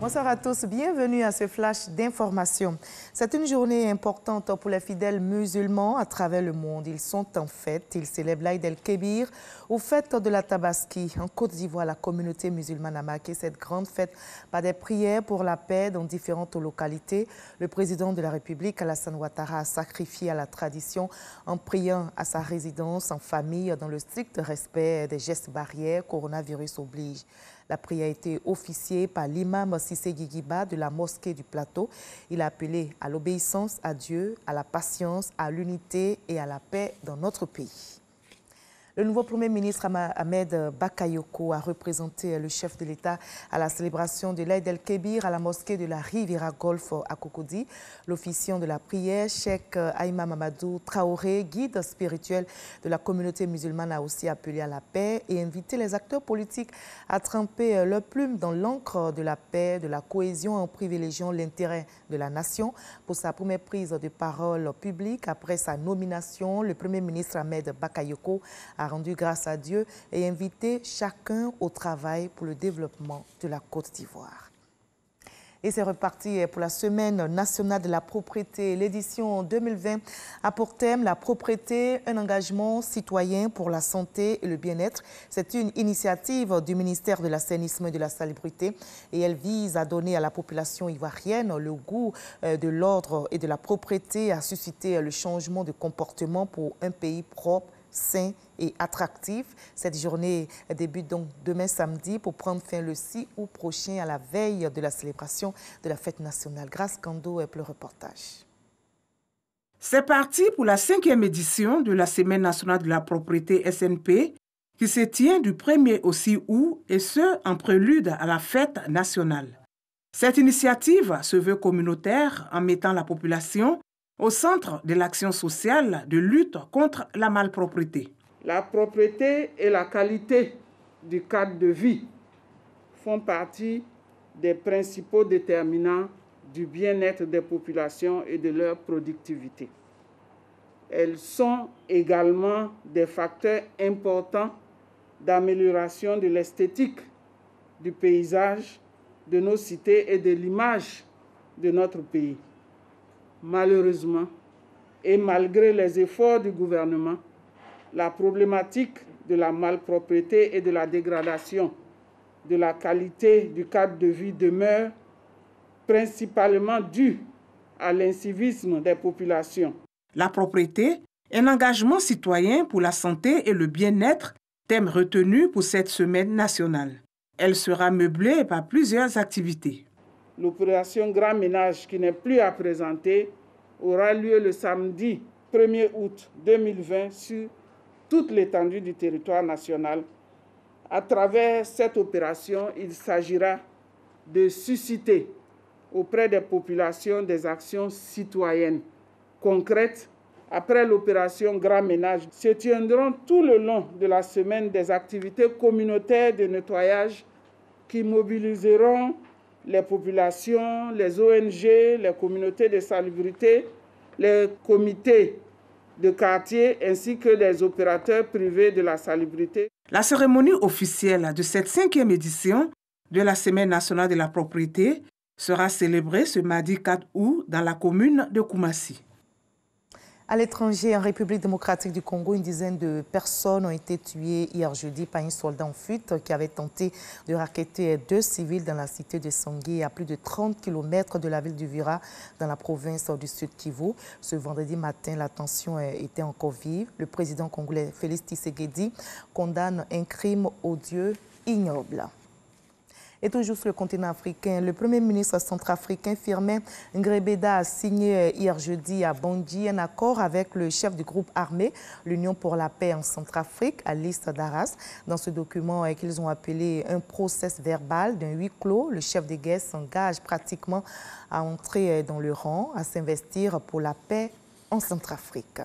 Bonsoir à tous, bienvenue à ce flash d'information. C'est une journée importante pour les fidèles musulmans à travers le monde. Ils sont en fête, ils célèbrent l'Aïd el-Kébir aux fêtes de la Tabaski. En Côte d'Ivoire, la communauté musulmane a marqué cette grande fête par des prières pour la paix dans différentes localités. Le président de la République, Alassane Ouattara, a sacrifié à la tradition en priant à sa résidence en famille dans le strict respect des gestes barrières, coronavirus oblige. La prière a été officiée par l'imam Sissé Guigiba de la mosquée du Plateau. Il a appelé à l'obéissance à Dieu, à la patience, à l'unité et à la paix dans notre pays. Le nouveau Premier ministre Ahmed Bakayoko a représenté le chef de l'État à la célébration de l'Aïd el-Kébir à la mosquée de la Riviera Golf à Cocody. L'officiant de la prière, Cheikh Aïma Mamadou Traoré, guide spirituel de la communauté musulmane, a aussi appelé à la paix et invité les acteurs politiques à tremper leur plume dans l'encre de la paix, de la cohésion en privilégiant l'intérêt de la nation. Pour sa première prise de parole publique après sa nomination, le Premier ministre Ahmed Bakayoko a rendu grâce à Dieu et invité chacun au travail pour le développement de la Côte d'Ivoire. Et c'est reparti pour la Semaine nationale de la propreté. L'édition 2020 a pour thème la propreté, un engagement citoyen pour la santé et le bien-être. C'est une initiative du ministère de l'Assainissement et de la Salubrité et elle vise à donner à la population ivoirienne le goût de l'ordre et de la propreté, à susciter le changement de comportement pour un pays propre, sain et attractif. Cette journée débute donc demain samedi pour prendre fin le 6 août prochain à la veille de la célébration de la fête nationale. Grâce Kando est le reportage. C'est parti pour la 5e édition de la Semaine nationale de la propreté SNP qui se tient du 1er au 6 août et ce en prélude à la fête nationale. Cette initiative se veut communautaire en mettant la population au centre de l'action sociale de lutte contre la malpropreté. La propreté et la qualité du cadre de vie font partie des principaux déterminants du bien-être des populations et de leur productivité. Elles sont également des facteurs importants d'amélioration de l'esthétique du paysage, de nos cités et de l'image de notre pays. Malheureusement, et malgré les efforts du gouvernement, la problématique de la malpropreté et de la dégradation de la qualité du cadre de vie demeure principalement due à l'incivisme des populations. La propreté, un engagement citoyen pour la santé et le bien-être, thème retenu pour cette semaine nationale. Elle sera meublée par plusieurs activités. L'opération Grand Ménage, qui n'est plus à présenter, aura lieu le samedi 1er août 2020 sur toute l'étendue du territoire national. À travers cette opération, il s'agira de susciter auprès des populations des actions citoyennes concrètes. Après l'opération Grand Ménage, se tiendront tout le long de la semaine des activités communautaires de nettoyage qui mobiliseront les populations, les ONG, les communautés de salubrité, les comités de quartier ainsi que les opérateurs privés de la salubrité. La cérémonie officielle de cette 5e édition de la Semaine nationale de la propreté sera célébrée ce mardi 4 août dans la commune de Koumassi. À l'étranger, en République démocratique du Congo, une dizaine de personnes ont été tuées hier jeudi par un soldat en fuite qui avait tenté de racketter 2 civils dans la cité de Sangui, à plus de 30 km de la ville d'Uvira, dans la province du Sud Kivu. Ce vendredi matin, la tension était encore vive. Le président congolais Félix Tshisekedi condamne un crime odieux, ignoble. Et toujours sur le continent africain, le Premier ministre centrafricain Firmin Ngrebeda a signé hier jeudi à Bangui un accord avec le chef du groupe armé, l'Union pour la paix en Centrafrique, Alice Darras. Dans ce document qu'ils ont appelé un procès verbal d'un huis clos, le chef de guerre s'engage pratiquement à entrer dans le rang, à s'investir pour la paix en Centrafrique.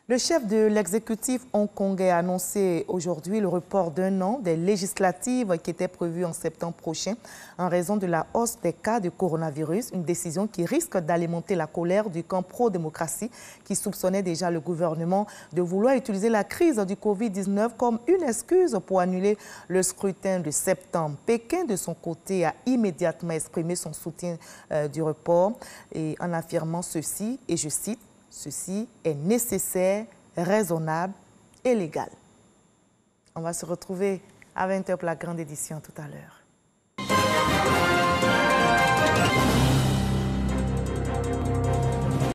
Le chef de l'exécutif hongkongais a annoncé aujourd'hui le report d'un an des législatives qui étaient prévues en septembre prochain en raison de la hausse des cas de coronavirus, une décision qui risque d'alimenter la colère du camp pro-démocratie qui soupçonnait déjà le gouvernement de vouloir utiliser la crise du Covid-19 comme une excuse pour annuler le scrutin de septembre. Pékin, de son côté, a immédiatement exprimé son soutien du report et en affirmant ceci, et je cite, « Ceci est nécessaire, raisonnable et légal ». On va se retrouver à 20h pour la grande édition tout à l'heure.